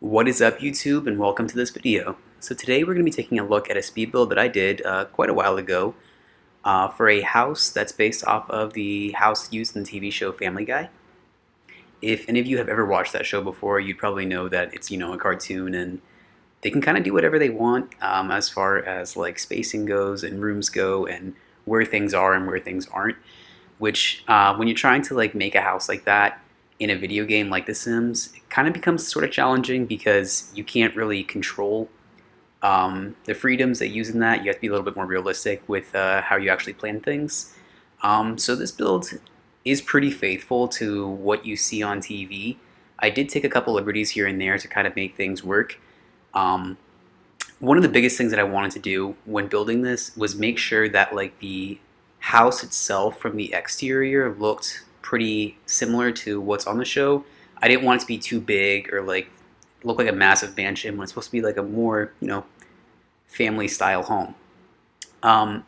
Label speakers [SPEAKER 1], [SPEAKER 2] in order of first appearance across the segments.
[SPEAKER 1] What is up, YouTube, and welcome to this video. So today we're going to be taking a look at a speed build that I did quite a while ago for a house that's based off of the house used in the TV show Family Guy. If any of you have ever watched that show before, you'd probably know that it's, a cartoon, and they can kind of do whatever they want as far as like spacing goes and rooms go and where things are and where things aren't. Which when you're trying to like make a house like that in a video game like The Sims, it kind of becomes sort of challenging because you can't really control the freedoms they use in that. You have to be a little bit more realistic with how you actually plan things. So this build is pretty faithful to what you see on TV. I did take a couple liberties here and there to kind of make things work. Um, One of the biggest things that I wanted to do when building this was make sure that like the house itself from the exterior looked pretty similar to what's on the show. I didn't want it to be too big or like look like a massive mansion when it's supposed to be like a more, family style home. Um,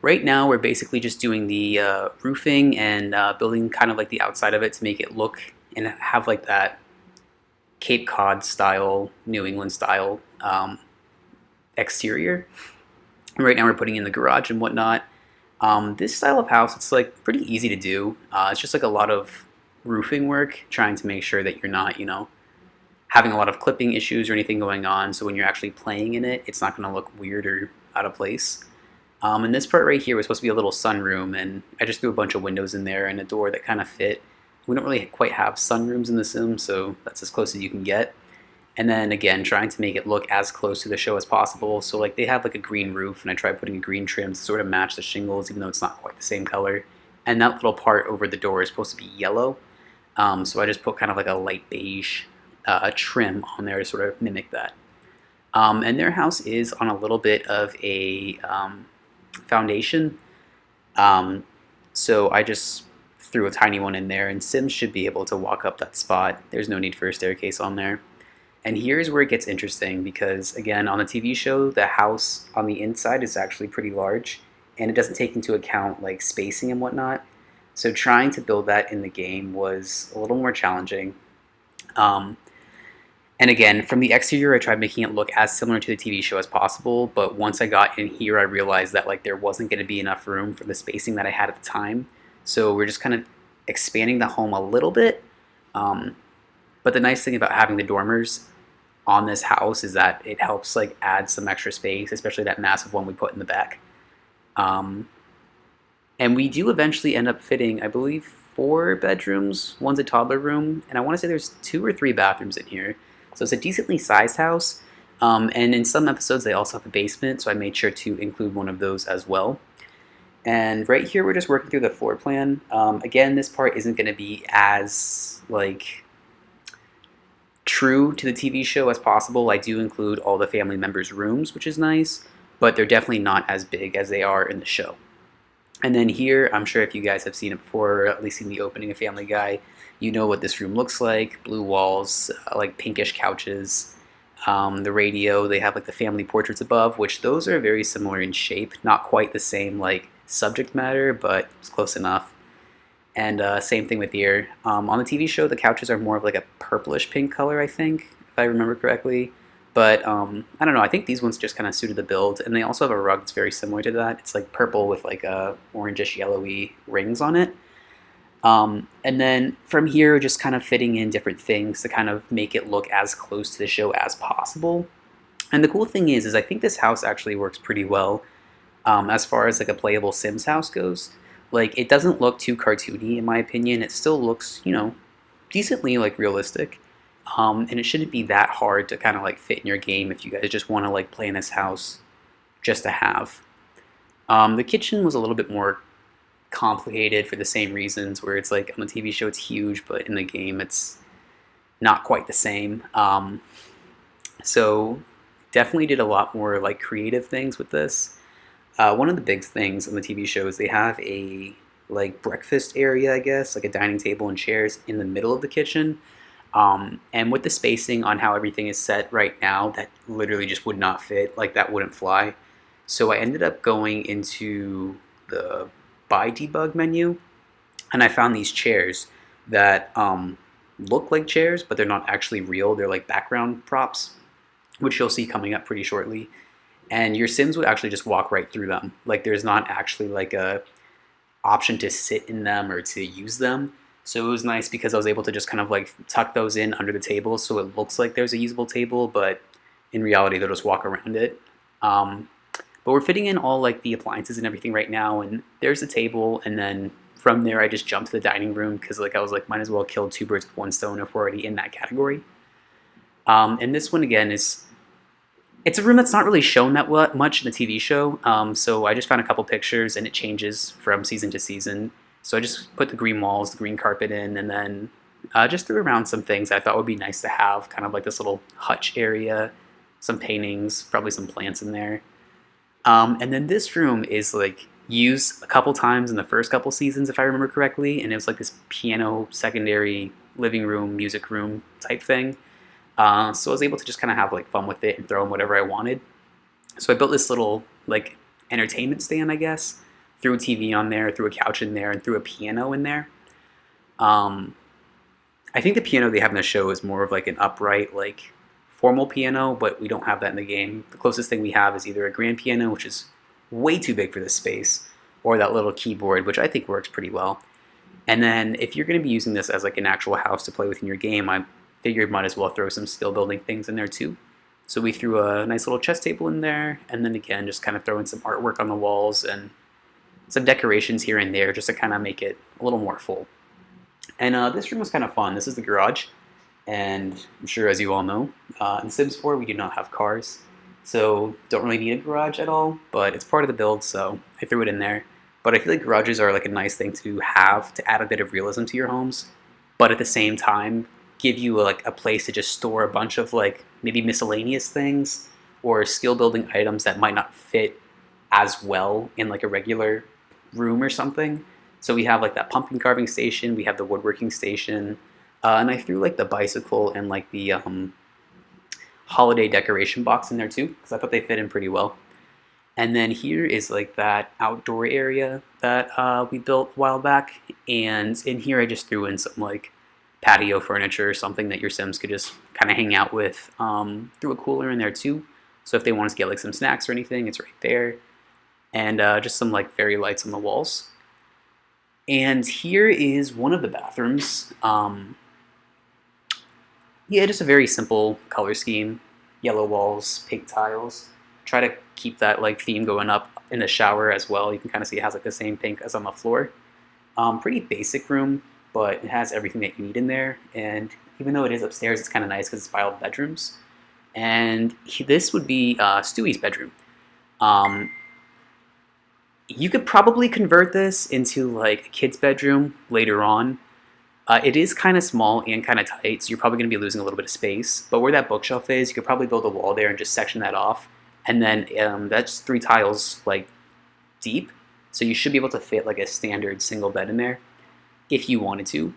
[SPEAKER 1] right now we're basically just doing the roofing and building kind of like the outside of it to make it look and have like that Cape Cod style, New England style exterior. Right now we're putting in the garage and whatnot. This style of house, it's like pretty easy to do. It's just like a lot of roofing work, trying to make sure that you're not, having a lot of clipping issues or anything going on. So when you're actually playing in it, it's not going to look weird or out of place. And this part right here was supposed to be a little sunroom, and I just threw a bunch of windows in there and a door that kind of fit. We don't really quite have sunrooms in The Sims, so that's as close as you can get. And then again, trying to make it look as close to the show as possible. So like they have like a green roof, and I tried putting a green trim to sort of match the shingles, even though it's not quite the same color. And that little part over the door is supposed to be yellow. So I just put kind of like a light beige trim on there to sort of mimic that. And their house is on a little bit of a foundation. So I just threw a tiny one in there, and Sims should be able to walk up that spot. There's no need for a staircase on there. And here's where it gets interesting because, again, on the TV show, the house on the inside is actually pretty large, and it doesn't take into account like spacing and whatnot. So trying to build that in the game was a little more challenging. Um, and again, from the exterior, I tried making it look as similar to the TV show as possible. But once I got in here, I realized that like there wasn't going to be enough room for the spacing that I had at the time. So we're just kind of expanding the home a little bit. But the nice thing about having the dormers on this house is that it helps like add some extra space, especially that massive one we put in the back. Um, and we do eventually end up fitting, I believe, 4 bedrooms. One's a toddler room, and I want to say there's 2 or 3 bathrooms in here. So it's a decently sized house. And in some episodes, they also have a basement, so I made sure to include one of those as well. And right here, we're just working through the floor plan. Again, this part isn't going to be as like true to the TV show as possible. I do include all the family members' rooms, which is nice, but they're definitely not as big as they are in the show. And then here, I'm sure if you guys have seen it before, or at least seen the opening of Family Guy, you know what this room looks like. Blue walls, like pinkish couches, the radio, they have like the family portraits above, which those are very similar in shape, not quite the same like subject matter, but it's close enough. And same thing with here. On the TV show, the couches are more of like a purplish pink color, I think, if I remember correctly. But I don't know, I think these ones just kind of suited the build. And they also have a rug that's very similar to that. It's like purple with like orangish yellowy rings on it. And then from here, just kind of fitting in different things to kind of make it look as close to the show as possible. And the cool thing is I think this house actually works pretty well as far as like a playable Sims house goes. Like, it doesn't look too cartoony, in my opinion. It still looks, decently, like, realistic. And it shouldn't be that hard to kind of, like, fit in your game if you guys just want to, like, play in this house just to have. The kitchen was a little bit more complicated for the same reasons, where it's, like, on the TV show it's huge, but in the game it's not quite the same. So definitely did a lot more, like, creative things with this. One of the big things on the TV show is they have a like breakfast area, I guess, like a dining table and chairs in the middle of the kitchen. And with the spacing on how everything is set right now, that literally just would not fit. Like that wouldn't fly. So I ended up going into the buy debug menu, and I found these chairs that look like chairs, but they're not actually real. They're like background props, which you'll see coming up pretty shortly. And your Sims would actually just walk right through them. Like there's not actually like a option to sit in them or to use them. So it was nice because I was able to just kind of like tuck those in under the table so it looks like there's a usable table, but in reality they'll just walk around it. But we're fitting in all like the appliances and everything right now, and there's a table, and then from there I just jumped to the dining room because like I was like might as well kill two birds with one stone if we're already in that category. And this one again is it's a room that's not really shown that much in the TV show. So I just found a couple pictures, and it changes from season to season. So I just put the green walls, the green carpet in, and then just threw around some things I thought would be nice to have, kind of like this little hutch area, some paintings, probably some plants in there. And then this room is like used a couple times in the first couple seasons, if I remember correctly, and it was like this piano secondary living room, music room type thing. So I was able to just kind of have like fun with it and throw in whatever I wanted. So I built this little like entertainment stand, I guess. Threw a TV on there, threw a couch in there, and threw a piano in there. Um, I think the piano they have in the show is more of like an upright, like formal piano, but we don't have that in the game. The closest thing we have is either a grand piano, which is way too big for this space, or that little keyboard, which I think works pretty well. And then if you're going to be using this as like an actual house to play with in your game, I figured might as well throw some skill building things in there too. So we threw a nice little chess table in there, and then again just kind of throwing some artwork on the walls and some decorations here and there just to kind of make it a little more full. And this room was kind of fun. This is the garage, and I'm sure as you all know, in Sims 4 we do not have cars, so don't really need a garage at all, but it's part of the build, so I threw it in there. But I feel like garages are like a nice thing to have to add a bit of realism to your homes, but at the same time give you like a place to just store a bunch of like maybe miscellaneous things or skill building items that might not fit as well in like a regular room or something. So we have like that pumpkin carving station, we have the woodworking station, and I threw like the bicycle and like the holiday decoration box in there too because I thought they fit in pretty well. And then here is like that outdoor area that we built a while back, and in here I just threw in some like patio furniture, something that your Sims could just kind of hang out with. Threw a cooler in there too, so if they wanted to get like some snacks or anything, it's right there. And just some like fairy lights on the walls. And here is one of the bathrooms. Yeah, just a very simple color scheme. Yellow walls, pink tiles. Try to keep that like theme going up in the shower as well. You can kind of see it has like the same pink as on the floor. Pretty basic room, but it has everything that you need in there. And even though it is upstairs, it's kind of nice because it's by all the bedrooms. And this would be Stewie's bedroom. You could probably convert this into like a kid's bedroom later on. It is kind of small and kind of tight, so you're probably going to be losing a little bit of space. But where that bookshelf is, you could probably build a wall there and just section that off. And then that's 3 tiles like deep, so you should be able to fit like a standard single bed in there if you wanted to.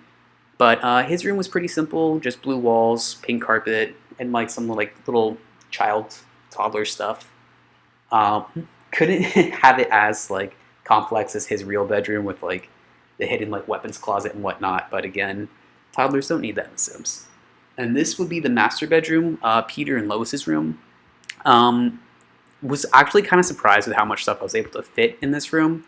[SPEAKER 1] But his room was pretty simple, just blue walls, pink carpet, and like some like little child toddler stuff. Couldn't have it as like complex as his real bedroom with like the hidden like weapons closet and whatnot. But again, toddlers don't need that in The Sims. And this would be the master bedroom, Peter and Lois's room. Was actually kind of surprised with how much stuff I was able to fit in this room.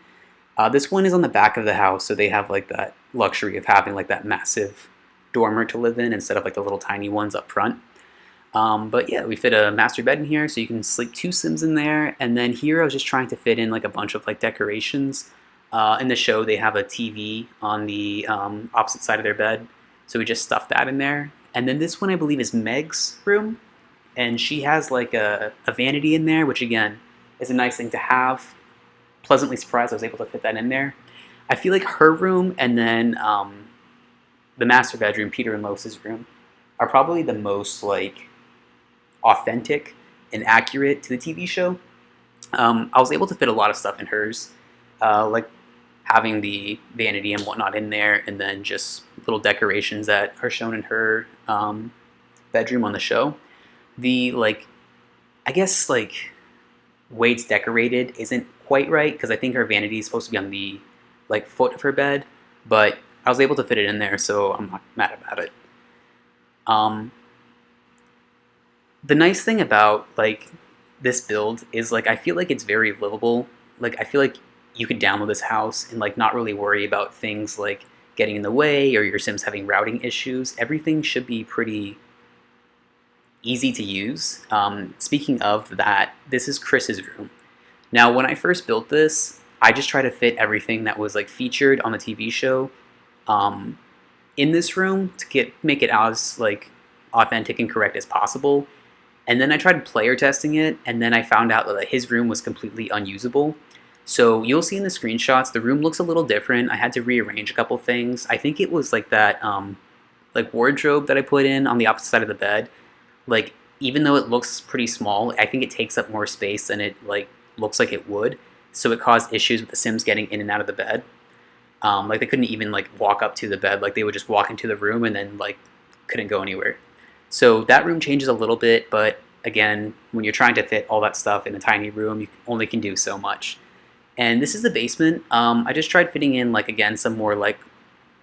[SPEAKER 1] This one is on the back of the house, so they have like that luxury of having like that massive dormer to live in instead of like the little tiny ones up front. But yeah, we fit a master bed in here, so you can sleep 2 Sims in there. And then here I was just trying to fit in like a bunch of like decorations. In the show, they have a TV on the opposite side of their bed, so we just stuffed that in there. And then this one I believe is Meg's room, and she has like a vanity in there, which again is a nice thing to have. Pleasantly surprised I was able to fit that in there. I feel like her room and then the master bedroom, Peter and Lois's room, are probably the most like authentic and accurate to the TV show. I was able to fit a lot of stuff in hers, like having the vanity and whatnot in there, and then just little decorations that are shown in her bedroom on the show. The like, I guess like way it's decorated isn't quite right because I think her vanity is supposed to be on the like foot of her bed, but I was able to fit it in there, so I'm not mad about it. Um, the nice thing about like this build is like I feel like it's very livable. Like I feel like you could download this house and like not really worry about things like getting in the way or your Sims having routing issues. Everything should be pretty easy to use. Speaking of that, this is Chris's room. Now, when I first built this, I just tried to fit everything that was like featured on the TV show um, in this room to make it as like authentic and correct as possible. And then I tried player testing it, and then I found out that his room was completely unusable. So you'll see in the screenshots, the room looks a little different. I had to rearrange a couple things. I think it was like that like wardrobe that I put in on the opposite side of the bed. Like even though it looks pretty small, I think it takes up more space than it like looks like it would. So it caused issues with the Sims getting in and out of the bed. Like they couldn't even like walk up to the bed. Like they would just walk into the room and then like couldn't go anywhere. So that room changes a little bit, but again, when you're trying to fit all that stuff in a tiny room, you only can do so much. And this is the basement. I just tried fitting in like again some more like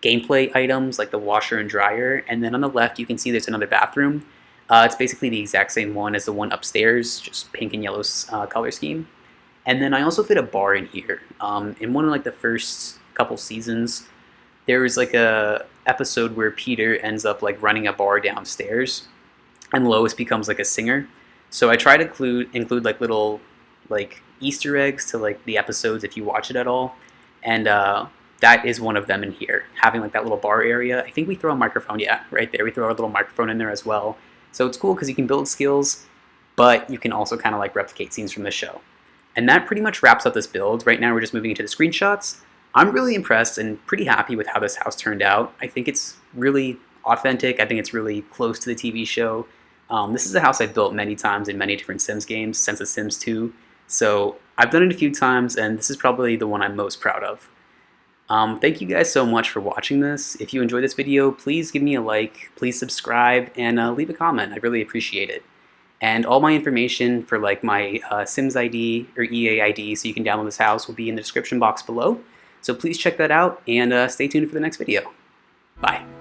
[SPEAKER 1] gameplay items like the washer and dryer. And then on the left, you can see there's another bathroom. It's basically the exact same one as the one upstairs, just pink and yellow color scheme. And then I also fit a bar in here. In one of like the first couple seasons, there was like a episode where Peter ends up like running a bar downstairs, and Lois becomes like a singer. So I try to include like little like Easter eggs to like the episodes if you watch it at all, and that is one of them in here, having like that little bar area. I think we throw a microphone, yeah, right there. We throw our little microphone in there as well. So it's cool because you can build skills, but you can also kind of like replicate scenes from the show. And that pretty much wraps up this build. Right now we're just moving into the screenshots. I'm really impressed and pretty happy with how this house turned out. I think it's really authentic. I think it's really close to the TV show. This is a house I've built many times in many different Sims games since The Sims 2. So I've done it a few times, and this is probably the one I'm most proud of. Thank you guys so much for watching this. If you enjoyed this video, please give me a like, please subscribe, and leave a comment. I really appreciate it. And all my information for like my Sims ID or EA ID so you can download this house will be in the description box below. So please check that out and stay tuned for the next video. Bye.